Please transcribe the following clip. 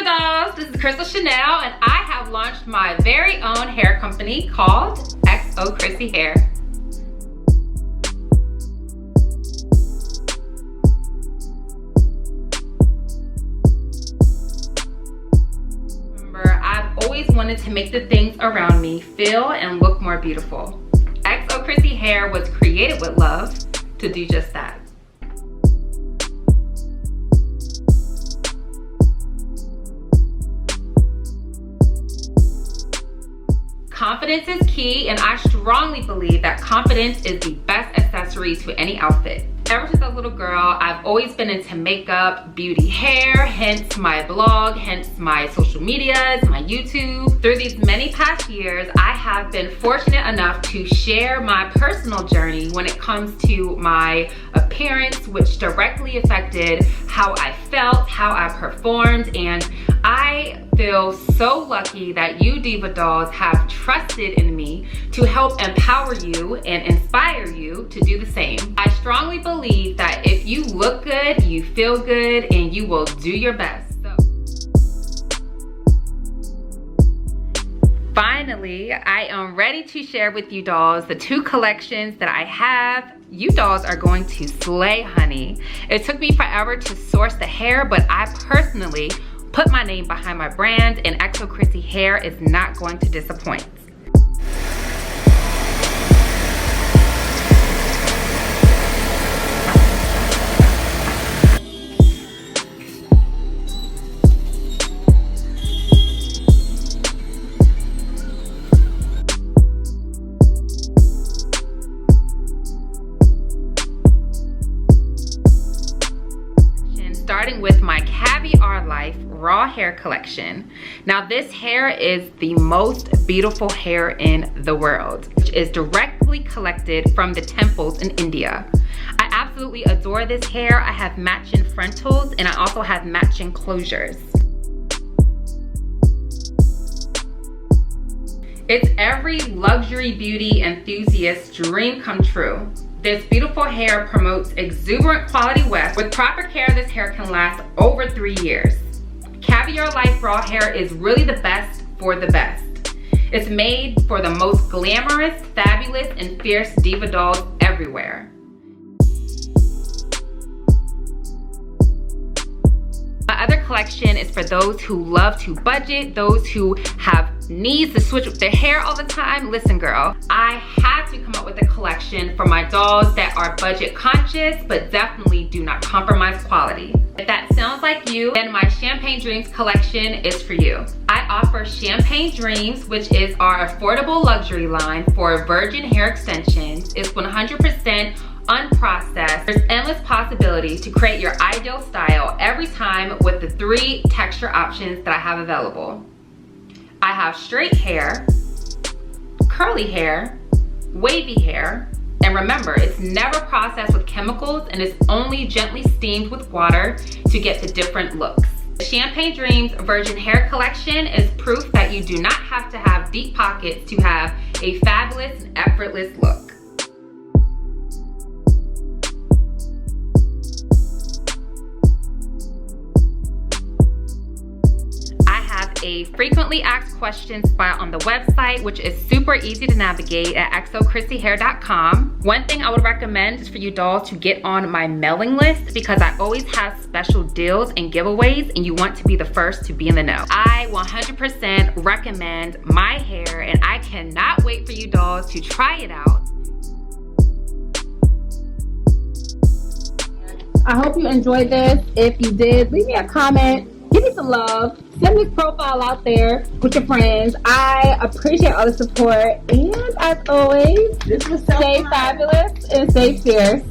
dolls, this is CRYSTALCHANEL and I have launched my very own hair company called XOCRISSYHAIR. Remember, I've always wanted to make the things around me feel and look more beautiful. XOCRISSYHAIR was created with love to do just that. Confidence is key, and I strongly believe that confidence is the best accessory to any outfit. Ever since I was a little girl, I've always been into makeup, beauty, hair, hence my blog, hence my social medias, my YouTube. Through these many past years, I have been fortunate enough to share my personal journey when it comes to my appearance, which directly affected how I felt, how I performed, and I feel so lucky that you Diva dolls have trusted in me to help empower you and inspire you to do the same. I strongly believe that if you look good, you feel good, and you will do your best. Finally, I am ready to share with you dolls the two collections that I have. You dolls are going to slay, honey. It took me forever to source the hair, but I personally put my name behind my brand, and XOCRISSYHAIR is not going to disappoint. Starting with my Caviar Life Raw Hair collection. Now this hair is the most beautiful hair in the world, which is directly collected from the temples in India. I absolutely adore this hair. I have matching frontals and I also have matching closures. It's every luxury beauty enthusiast's dream come true. This beautiful hair promotes exuberant quality weft. With proper care, this hair can last over 3 years. Caviar Life Raw Hair is really the best for the best. It's made for the most glamorous, fabulous, and fierce diva dolls everywhere. My other collection is for those who love to budget, those who have needs to switch up their hair all the time. Listen girl, I had to come up with a collection for my dolls that are budget conscious but definitely do not compromise quality. If that sounds like you, then my Champagne Dreams collection is for you. I offer Champagne Dreams, which is our affordable luxury line for virgin hair extensions. It's 100% unprocessed. There's endless possibilities to create your ideal style every time with the 3 texture options that I have available. I have straight hair, curly hair, wavy hair, and remember, it's never processed with chemicals and it's only gently steamed with water to get the different looks. The Champagne Dreams Virgin Hair Collection is proof that you do not have to have deep pockets to have a fabulous and effortless look. A frequently asked questions spot on the website, which is super easy to navigate at XOCRISSYHAIR.com. One thing I would recommend is for you dolls to get on my mailing list because I always have special deals and giveaways and you want to be the first to be in the know. I 100% recommend my hair and I cannot wait for you dolls to try it out. I hope you enjoyed this. If you did, leave me a comment. Give me some love. Send this profile out there with your friends. I appreciate all the support. And as always, stay fabulous and stay fierce.